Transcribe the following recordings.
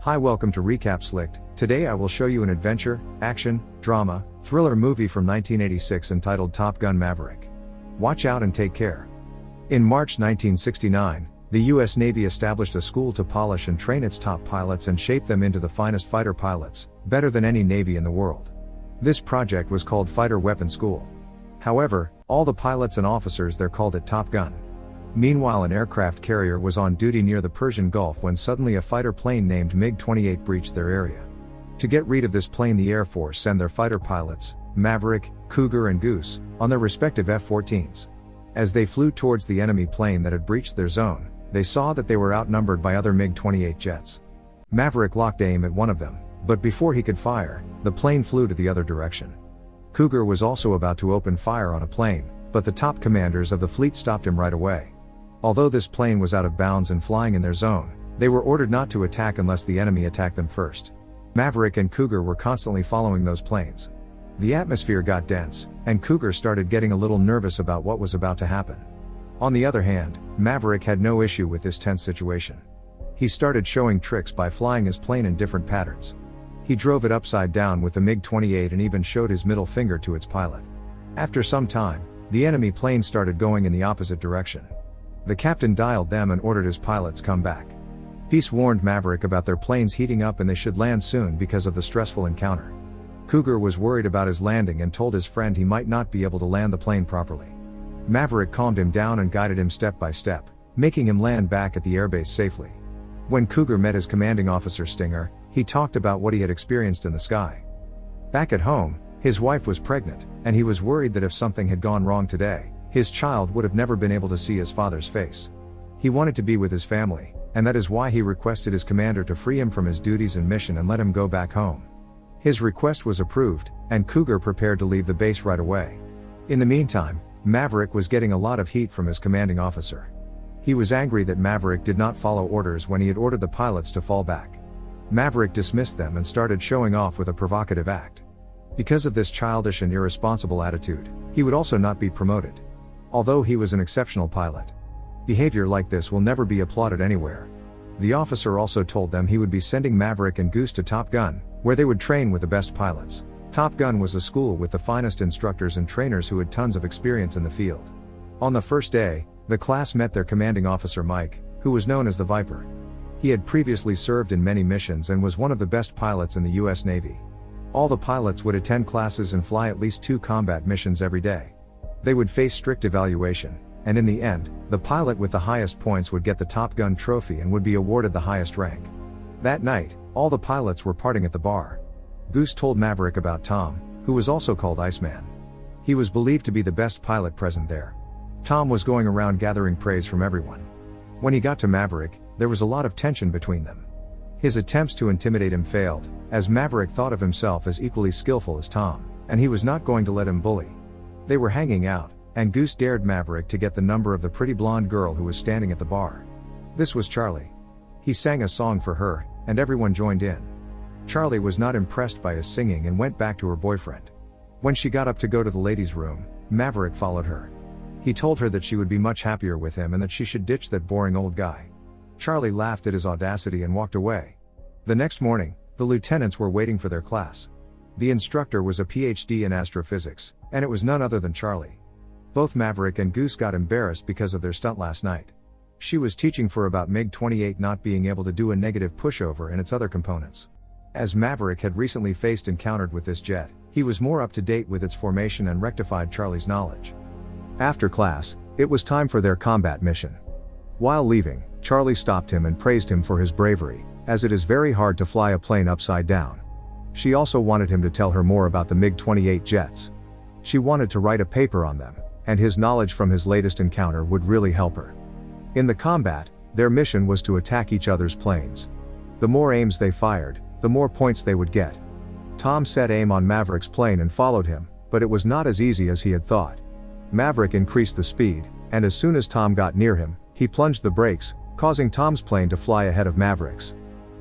Hi, welcome to Recap Slicked. Today I will show you an adventure, action, drama, thriller movie from 1986 entitled Top Gun Maverick. Watch out and take care. In March 1969, the U.S. Navy established a school to polish and train its top pilots and shape them into the finest fighter pilots, better than any Navy in the world. This project was called Fighter Weapon School. However, all the pilots and officers there called it Top Gun. Meanwhile, an aircraft carrier was on duty near the Persian Gulf when suddenly a fighter plane named MiG-28 breached their area. To get rid of this plane, the Air Force sent their fighter pilots, Maverick, Cougar and Goose, on their respective F14s. As they flew towards the enemy plane that had breached their zone, they saw that they were outnumbered by other MiG-28 jets. Maverick locked aim at one of them, but before he could fire, the plane flew to the other direction. Cougar was also about to open fire on a plane, but the top commanders of the fleet stopped him right away. Although this plane was out of bounds and flying in their zone, they were ordered not to attack unless the enemy attacked them first. Maverick and Cougar were constantly following those planes. The atmosphere got dense, and Cougar started getting a little nervous about what was about to happen. On the other hand, Maverick had no issue with this tense situation. He started showing tricks by flying his plane in different patterns. He drove it upside down with the MiG-28 and even showed his middle finger to its pilot. After some time, the enemy plane started going in the opposite direction. The captain dialed them and ordered his pilots come back. Peace warned Maverick about their planes heating up and they should land soon because of the stressful encounter. Cougar was worried about his landing and told his friend he might not be able to land the plane properly. Maverick calmed him down and guided him step by step, making him land back at the airbase safely. When Cougar met his commanding officer Stinger, he talked about what he had experienced in the sky. Back at home, his wife was pregnant, and he was worried that if something had gone wrong today, his child would have never been able to see his father's face. He wanted to be with his family, and that is why he requested his commander to free him from his duties and mission and let him go back home. His request was approved, and Cougar prepared to leave the base right away. In the meantime, Maverick was getting a lot of heat from his commanding officer. He was angry that Maverick did not follow orders when he had ordered the pilots to fall back. Maverick dismissed them and started showing off with a provocative act. Because of this childish and irresponsible attitude, he would also not be promoted. Although he was an exceptional pilot. Behavior like this will never be applauded anywhere. The officer also told them he would be sending Maverick and Goose to Top Gun, where they would train with the best pilots. Top Gun was a school with the finest instructors and trainers who had tons of experience in the field. On the first day, the class met their commanding officer Mike, who was known as the Viper. He had previously served in many missions and was one of the best pilots in the U.S. Navy. All the pilots would attend classes and fly at least 2 combat missions every day. They would face strict evaluation, and in the end, the pilot with the highest points would get the Top Gun trophy and would be awarded the highest rank. That night, all the pilots were partying at the bar. Goose told Maverick about Tom, who was also called Iceman. He was believed to be the best pilot present there. Tom was going around gathering praise from everyone. When he got to Maverick, there was a lot of tension between them. His attempts to intimidate him failed, as Maverick thought of himself as equally skillful as Tom, and he was not going to let him bully. They were hanging out, and Goose dared Maverick to get the number of the pretty blonde girl who was standing at the bar. This was Charlie. He sang a song for her, and everyone joined in. Charlie was not impressed by his singing and went back to her boyfriend. When she got up to go to the ladies' room, Maverick followed her. He told her that she would be much happier with him and that she should ditch that boring old guy. Charlie laughed at his audacity and walked away. The next morning, the lieutenants were waiting for their class. The instructor was a PhD in astrophysics, and it was none other than Charlie. Both Maverick and Goose got embarrassed because of their stunt last night. She was teaching for about MiG-28 not being able to do a negative pushover and its other components. As Maverick had recently encountered with this jet, he was more up to date with its formation and rectified Charlie's knowledge. After class, it was time for their combat mission. While leaving, Charlie stopped him and praised him for his bravery, as it is very hard to fly a plane upside down. She also wanted him to tell her more about the MiG-28 jets. She wanted to write a paper on them, and his knowledge from his latest encounter would really help her. In the combat, their mission was to attack each other's planes. The more aims they fired, the more points they would get. Tom set aim on Maverick's plane and followed him, but it was not as easy as he had thought. Maverick increased the speed, and as soon as Tom got near him, he plunged the brakes, causing Tom's plane to fly ahead of Maverick's.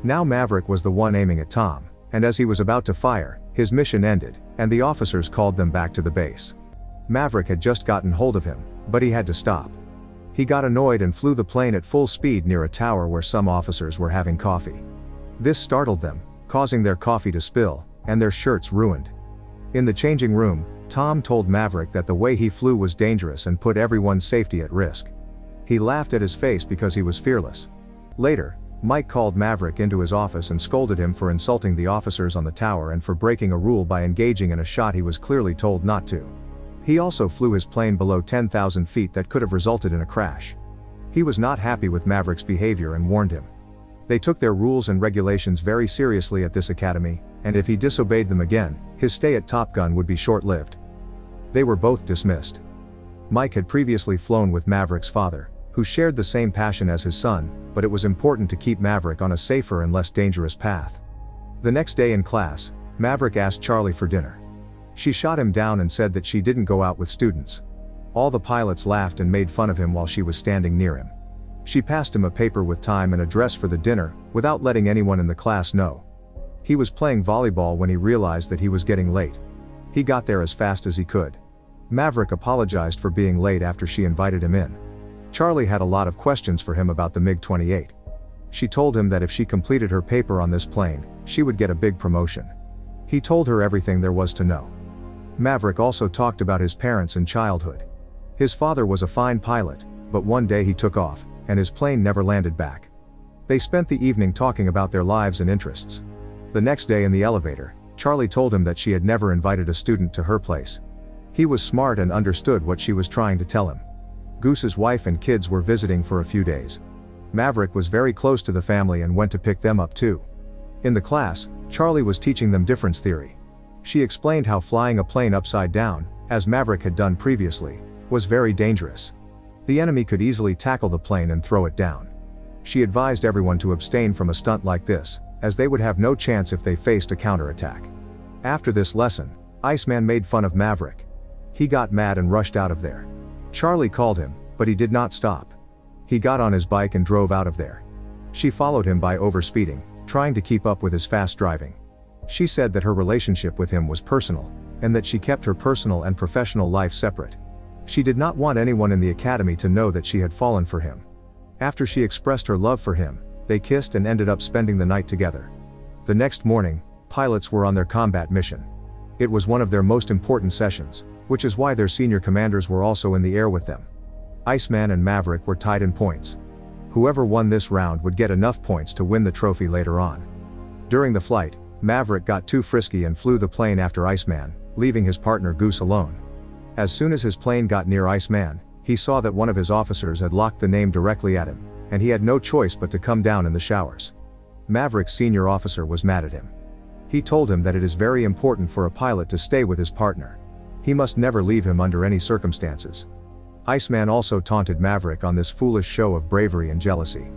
Now Maverick was the one aiming at Tom, and as he was about to fire, his mission ended, and the officers called them back to the base. Maverick had just gotten hold of him, but he had to stop. He got annoyed and flew the plane at full speed near a tower where some officers were having coffee. This startled them, causing their coffee to spill, and their shirts ruined. In the changing room, Tom told Maverick that the way he flew was dangerous and put everyone's safety at risk. He laughed at his face because he was fearless. Later, Mike called Maverick into his office and scolded him for insulting the officers on the tower and for breaking a rule by engaging in a shot he was clearly told not to. He also flew his plane below 10,000 feet that could have resulted in a crash. He was not happy with Maverick's behavior and warned him. They took their rules and regulations very seriously at this academy, and if he disobeyed them again, his stay at Top Gun would be short-lived. They were both dismissed. Mike had previously flown with Maverick's father, who shared the same passion as his son, but it was important to keep Maverick on a safer and less dangerous path. The next day in class, Maverick asked Charlie for dinner. She shot him down and said that she didn't go out with students. All the pilots laughed and made fun of him while she was standing near him. She passed him a paper with time and address for the dinner, without letting anyone in the class know. He was playing volleyball when he realized that he was getting late. He got there as fast as he could. Maverick apologized for being late after she invited him in. Charlie had a lot of questions for him about the MiG-28. She told him that if she completed her paper on this plane, she would get a big promotion. He told her everything there was to know. Maverick also talked about his parents and childhood. His father was a fine pilot, but one day he took off, and his plane never landed back. They spent the evening talking about their lives and interests. The next day in the elevator, Charlie told him that she had never invited a student to her place. He was smart and understood what she was trying to tell him. Goose's wife and kids were visiting for a few days. Maverick was very close to the family and went to pick them up too. In the class, Charlie was teaching them difference theory. She explained how flying a plane upside down, as Maverick had done previously, was very dangerous. The enemy could easily tackle the plane and throw it down. She advised everyone to abstain from a stunt like this, as they would have no chance if they faced a counterattack. After this lesson, Iceman made fun of Maverick. He got mad and rushed out of there. Charlie called him, but he did not stop. He got on his bike and drove out of there. She followed him by overspeeding, trying to keep up with his fast driving. She said that her relationship with him was personal, and that she kept her personal and professional life separate. She did not want anyone in the academy to know that she had fallen for him. After she expressed her love for him, they kissed and ended up spending the night together. The next morning, pilots were on their combat mission. It was one of their most important sessions, which is why their senior commanders were also in the air with them. Iceman and Maverick were tied in points. Whoever won this round would get enough points to win the trophy later on. During the flight, Maverick got too frisky and flew the plane after Iceman, leaving his partner Goose alone. As soon as his plane got near Iceman, he saw that one of his officers had locked the name directly at him, and he had no choice but to come down in the showers. Maverick's senior officer was mad at him. He told him that it is very important for a pilot to stay with his partner. He must never leave him under any circumstances. Iceman also taunted Maverick on this foolish show of bravery and jealousy.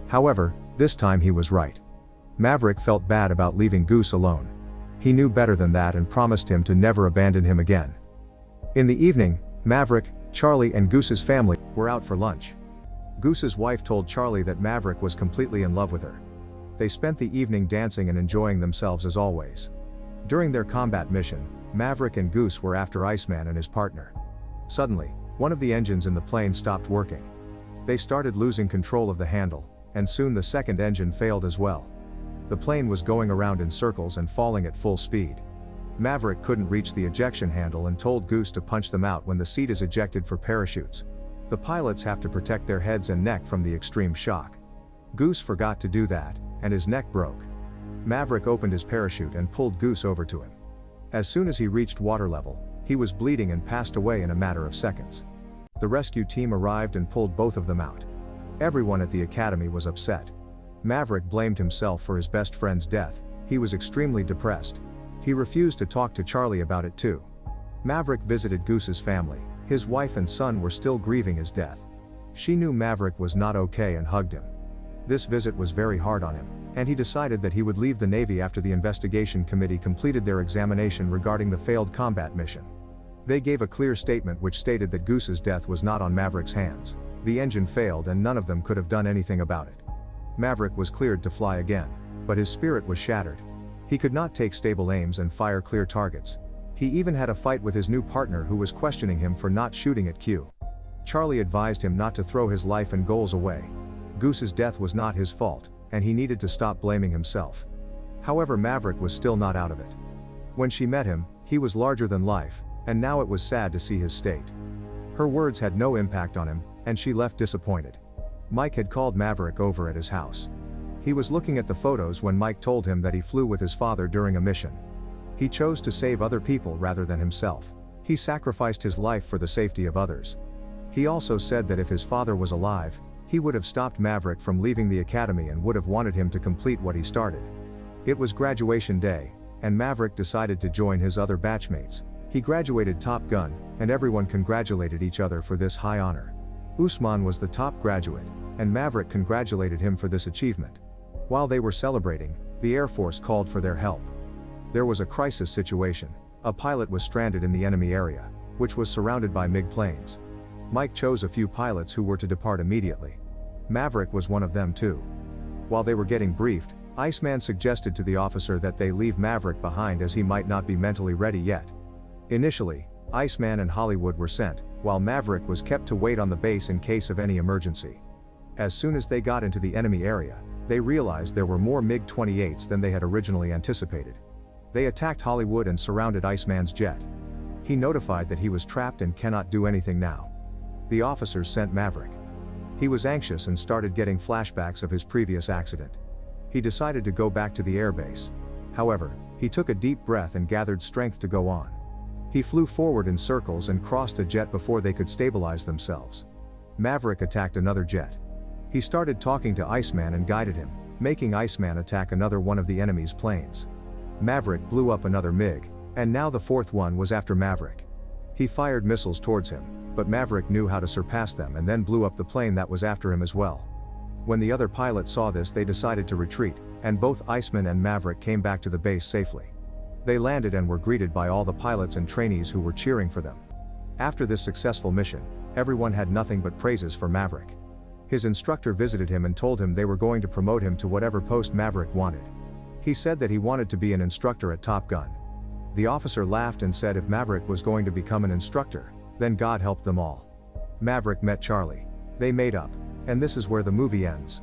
However, this time he was right. Maverick felt bad about leaving Goose alone. He knew better than that and promised him to never abandon him again. In the evening, Maverick, Charlie and Goose's family were out for lunch. Goose's wife told Charlie that Maverick was completely in love with her. They spent the evening dancing and enjoying themselves as always. During their combat mission, Maverick and Goose were after Iceman and his partner. Suddenly, one of the engines in the plane stopped working. They started losing control of the handle, and soon the second engine failed as well. The plane was going around in circles and falling at full speed. Maverick couldn't reach the ejection handle and told Goose to punch them out when the seat is ejected for parachutes. The pilots have to protect their heads and neck from the extreme shock. Goose forgot to do that, and his neck broke. Maverick opened his parachute and pulled Goose over to him. As soon as he reached water level, he was bleeding and passed away in a matter of seconds. The rescue team arrived and pulled both of them out. Everyone at the academy was upset. Maverick blamed himself for his best friend's death. He was extremely depressed. He refused to talk to Charlie about it too. Maverick visited Goose's family. His wife and son were still grieving his death. She knew Maverick was not okay and hugged him. This visit was very hard on him, and he decided that he would leave the Navy after the investigation committee completed their examination regarding the failed combat mission. They gave a clear statement which stated that Goose's death was not on Maverick's hands. The engine failed and none of them could have done anything about it. Maverick was cleared to fly again, but his spirit was shattered. He could not take stable aims and fire clear targets. He even had a fight with his new partner who was questioning him for not shooting at Q. Charlie advised him not to throw his life and goals away. Goose's death was not his fault, and he needed to stop blaming himself. However, Maverick was still not out of it. When she met him, he was larger than life, and now it was sad to see his state. Her words had no impact on him, and she left disappointed. Mike had called Maverick over at his house. He was looking at the photos when Mike told him that he flew with his father during a mission. He chose to save other people rather than himself. He sacrificed his life for the safety of others. He also said that if his father was alive, he would have stopped Maverick from leaving the academy and would have wanted him to complete what he started. It was graduation day, and Maverick decided to join his other batchmates. He graduated Top Gun, and everyone congratulated each other for this high honor. Usman was the top graduate, and Maverick congratulated him for this achievement. While they were celebrating, the Air Force called for their help. There was a crisis situation. A pilot was stranded in the enemy area, which was surrounded by MiG planes. Mike chose a few pilots who were to depart immediately. Maverick was one of them too. While they were getting briefed, Iceman suggested to the officer that they leave Maverick behind as he might not be mentally ready yet. Initially, Iceman and Hollywood were sent, while Maverick was kept to wait on the base in case of any emergency. As soon as they got into the enemy area, they realized there were more MiG-28s than they had originally anticipated. They attacked Hollywood and surrounded Iceman's jet. He notified that he was trapped and cannot do anything now. The officers sent Maverick. He was anxious and started getting flashbacks of his previous accident. He decided to go back to the airbase. However, he took a deep breath and gathered strength to go on. He flew forward in circles and crossed a jet before they could stabilize themselves. Maverick attacked another jet. He started talking to Iceman and guided him, making Iceman attack another one of the enemy's planes. Maverick blew up another MiG, and now the fourth one was after Maverick. He fired missiles towards him, but Maverick knew how to surpass them and then blew up the plane that was after him as well. When the other pilots saw this, they decided to retreat, and both Iceman and Maverick came back to the base safely. They landed and were greeted by all the pilots and trainees who were cheering for them. After this successful mission, everyone had nothing but praises for Maverick. His instructor visited him and told him they were going to promote him to whatever post Maverick wanted. He said that he wanted to be an instructor at Top Gun. The officer laughed and said if Maverick was going to become an instructor, then God helped them all. Maverick met Charlie. They made up. And this is where the movie ends.